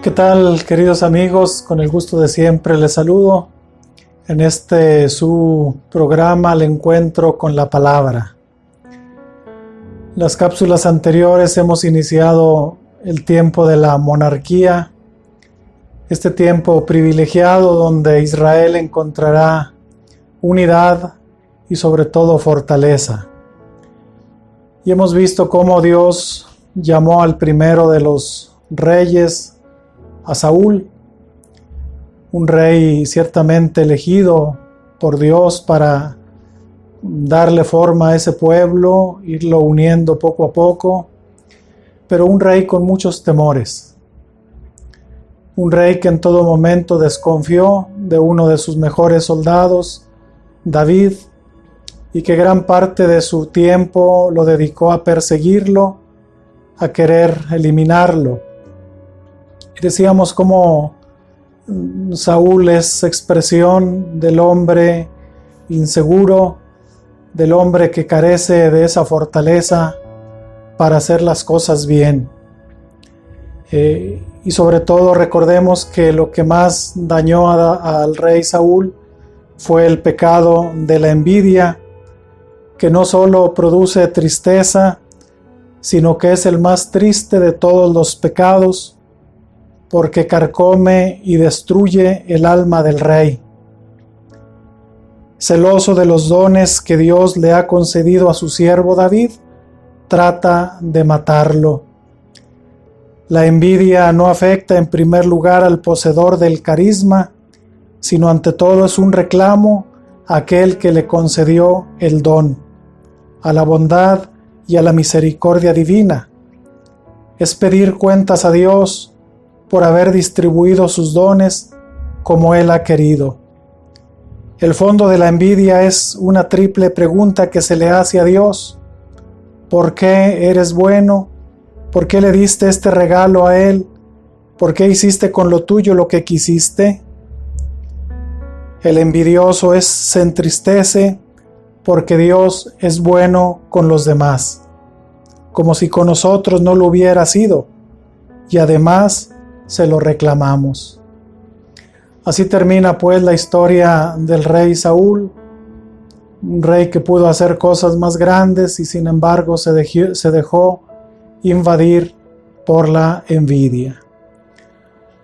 ¿Qué tal, queridos amigos? Con el gusto de siempre les saludo en este su programa El Encuentro con la Palabra. Las cápsulas anteriores hemos iniciado el tiempo de la monarquía, este tiempo privilegiado donde Israel encontrará unidad y sobre todo fortaleza. Y hemos visto cómo Dios llamó al primero de los reyes, a Saúl, un rey ciertamente elegido por Dios para darle forma a ese pueblo, irlo uniendo poco a poco, pero un rey con muchos temores, un rey que en todo momento desconfió de uno de sus mejores soldados, David, y que gran parte de su tiempo lo dedicó a perseguirlo, a querer eliminarlo. Decíamos cómo Saúl es expresión del hombre inseguro, del hombre que carece de esa fortaleza para hacer las cosas bien. Y sobre todo recordemos que lo que más dañó al rey Saúl fue el pecado de la envidia, que no solo produce tristeza, sino que es el más triste de todos los pecados, porque carcome y destruye el alma del rey. Celoso de los dones que Dios le ha concedido a su siervo David, trata de matarlo. La envidia no afecta en primer lugar al poseedor del carisma, sino ante todo es un reclamo a aquel que le concedió el don, a la bondad y a la misericordia divina. Es pedir cuentas a Dios por haber distribuido sus dones como Él ha querido. El fondo de la envidia es una triple pregunta que se le hace a Dios. ¿Por qué eres bueno? ¿Por qué le diste este regalo a Él? ¿Por qué hiciste con lo tuyo lo que quisiste? El envidioso se entristece porque Dios es bueno con los demás, como si con nosotros no lo hubiera sido, y además se lo reclamamos. Así termina pues la historia del rey Saúl, un rey que pudo hacer cosas más grandes y sin embargo se dejó invadir por la envidia.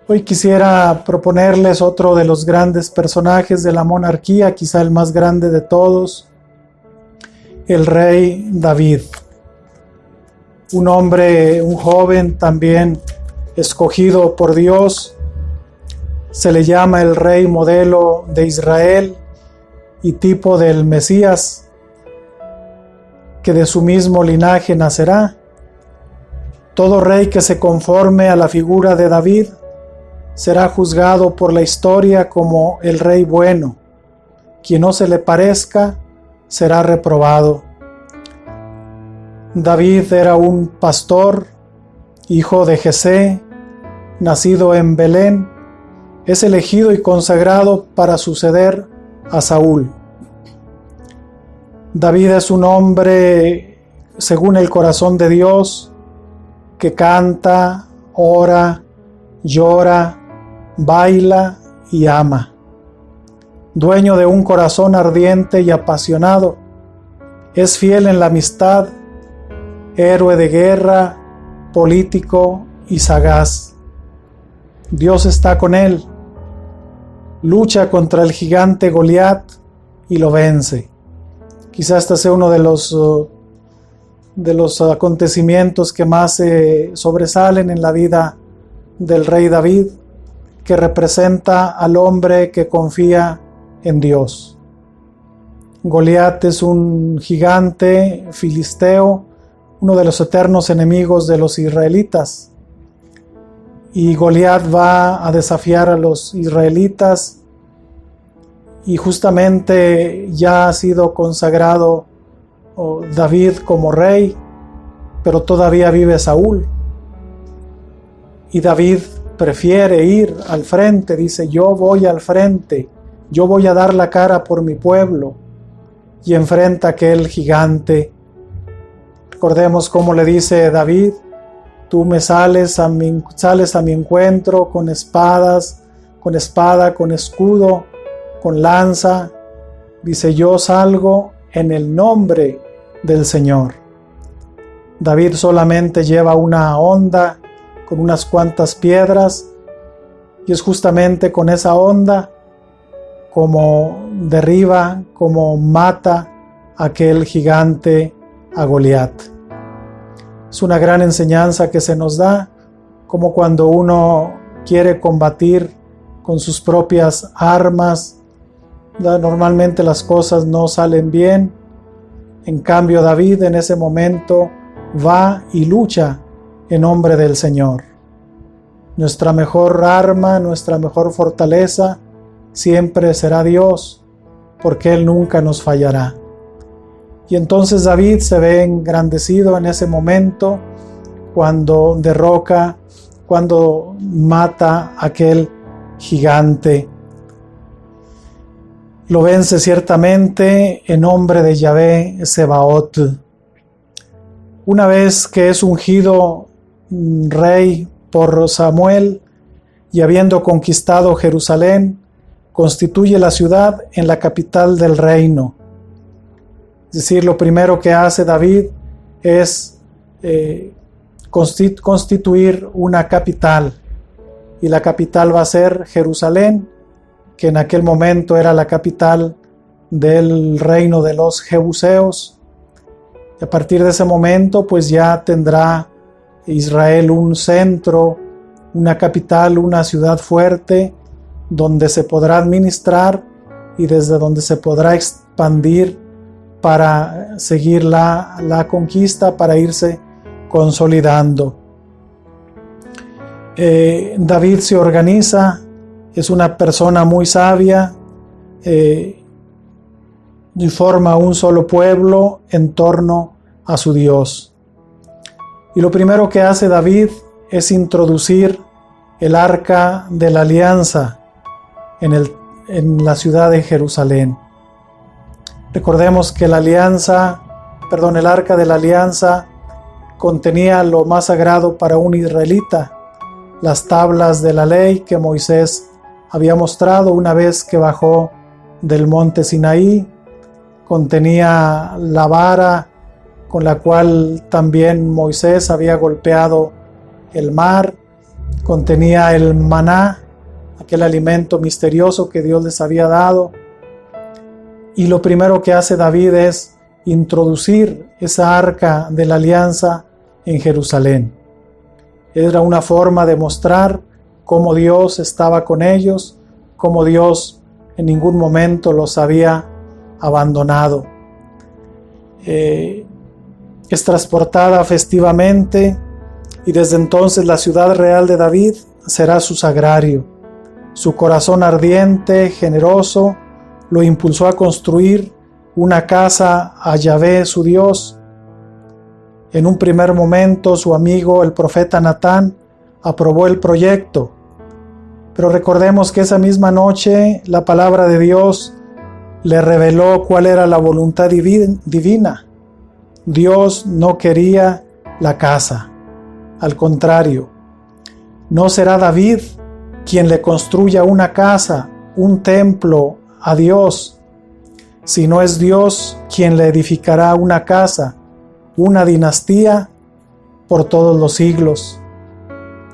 Hoy quisiera proponerles otro de los grandes personajes de la monarquía, quizá el más grande de todos, el rey David. Un hombre, un joven también escogido por Dios, se le llama el rey modelo de Israel y tipo del Mesías, que de su mismo linaje nacerá. Todo rey que se conforme a la figura de David será juzgado por la historia como el rey bueno. Quien no se le parezca será reprobado. David era un pastor, hijo de Jesé, nacido en Belén. Es elegido y consagrado para suceder a Saúl. David es un hombre según el corazón de Dios, que canta, ora, llora, baila y ama. Dueño de un corazón ardiente y apasionado, es fiel en la amistad, héroe de guerra, político y sagaz. Dios está con él. Lucha contra el gigante Goliat y lo vence. Quizás este sea uno de los acontecimientos que más sobresalen en la vida del rey David, que representa al hombre que confía en Dios. Goliat es un gigante filisteo, uno de los eternos enemigos de los israelitas. Y Goliat va a desafiar a los israelitas, y justamente ya ha sido consagrado David como rey, pero todavía vive Saúl. Y David prefiere ir al frente, dice: yo voy al frente, yo voy a dar la cara por mi pueblo, y enfrenta a aquel gigante. Recordemos cómo le dice David: Tú me sales a mi encuentro con espadas, con espada, con escudo, con lanza. Dice, yo salgo en el nombre del Señor. David solamente lleva una honda con unas cuantas piedras, y es justamente con esa honda como derriba, como mata a aquel gigante, a Goliat. Es una gran enseñanza que se nos da, como cuando uno quiere combatir con sus propias armas, normalmente las cosas no salen bien. En cambio, David en ese momento va y lucha en nombre del Señor. Nuestra mejor arma, nuestra mejor fortaleza siempre será Dios, porque Él nunca nos fallará. Y entonces David se ve engrandecido en ese momento cuando derroca, cuando mata a aquel gigante. Lo vence ciertamente en nombre de Yahvé Sebaot. Una vez que es ungido rey por Samuel y habiendo conquistado Jerusalén, constituye la ciudad en la capital del reino. Es decir, lo primero que hace David es constituir una capital, y la capital va a ser Jerusalén, que en aquel momento era la capital del reino de los Jebuseos. Y a partir de ese momento, pues ya tendrá Israel un centro, una capital, una ciudad fuerte, donde se podrá administrar y desde donde se podrá expandir para seguir la conquista, para irse consolidando. David se organiza, es una persona muy sabia, y forma un solo pueblo en torno a su Dios. Y lo primero que hace David es introducir el arca de la alianza en la ciudad de Jerusalén. Recordemos que el arca de la alianza contenía lo más sagrado para un israelita, las tablas de la ley que Moisés había mostrado una vez que bajó del monte Sinaí. Contenía la vara con la cual también Moisés había golpeado el mar. Contenía el maná, aquel alimento misterioso que Dios les había dado. Y lo primero que hace David es introducir esa arca de la alianza en Jerusalén. Era una forma de mostrar cómo Dios estaba con ellos, cómo Dios en ningún momento los había abandonado. Es transportada festivamente, y desde entonces la ciudad real de David será su sagrario. Su corazón ardiente, generoso, lo impulsó a construir una casa a Yahvé, su Dios. En un primer momento, su amigo el profeta Natán aprobó el proyecto, pero recordemos que esa misma noche la palabra de Dios le reveló cuál era la voluntad divina. Dios no quería la casa, al contrario, no será David quien le construya una casa, un templo a Dios, sino es Dios quien le edificará una casa, una dinastía por todos los siglos.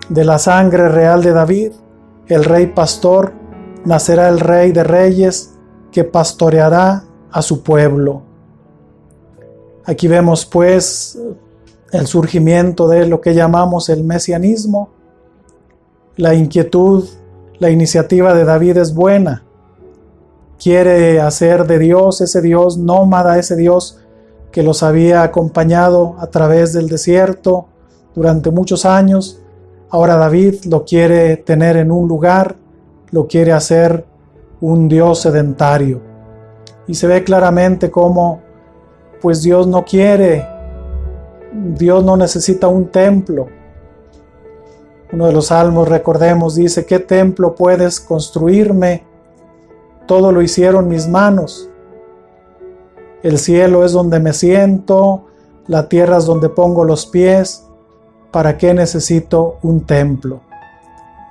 De la sangre real de David, el rey pastor, nacerá el rey de reyes que pastoreará a su pueblo. Aquí vemos pues el surgimiento de lo que llamamos el mesianismo. La inquietud, la iniciativa de David es buena. Quiere hacer de Dios ese Dios nómada, ese Dios que los había acompañado a través del desierto durante muchos años. Ahora David lo quiere tener en un lugar, lo quiere hacer un Dios sedentario. Y se ve claramente cómo pues Dios no quiere, Dios no necesita un templo. Uno de los salmos, recordemos, dice: ¿qué templo puedes construirme? Todo lo hicieron mis manos. El cielo es donde me siento, la tierra es donde pongo los pies, ¿para qué necesito un templo?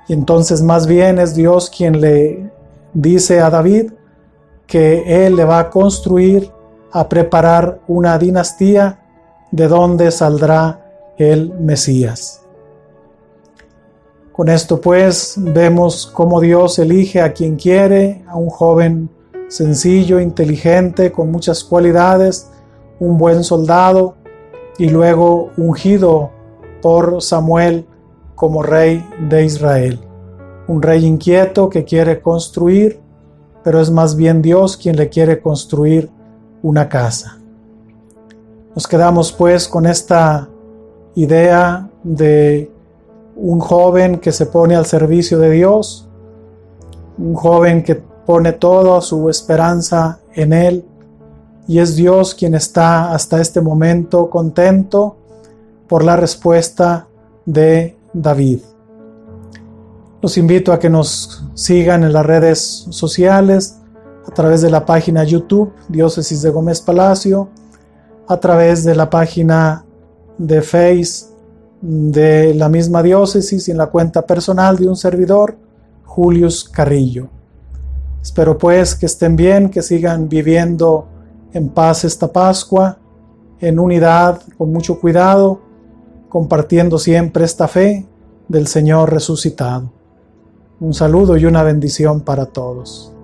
Y entonces más bien es Dios quien le dice a David que él le va a construir, a preparar una dinastía de donde saldrá el Mesías. Con esto pues vemos cómo Dios elige a quien quiere, a un joven sencillo, inteligente, con muchas cualidades, un buen soldado y luego ungido por Samuel como rey de Israel. Un rey inquieto que quiere construir, pero es más bien Dios quien le quiere construir una casa. Nos quedamos pues con esta idea de un joven que se pone al servicio de Dios, un joven que pone toda su esperanza en Él, y es Dios quien está hasta este momento contento por la respuesta de David. Los invito a que nos sigan en las redes sociales, a través de la página YouTube Diócesis de Gómez Palacio, a través de la página de Face de la misma diócesis y en la cuenta personal de un servidor, Julius Carrillo. Espero pues que estén bien, que sigan viviendo en paz esta Pascua, en unidad, con mucho cuidado, compartiendo siempre esta fe del Señor resucitado. Un saludo y una bendición para todos.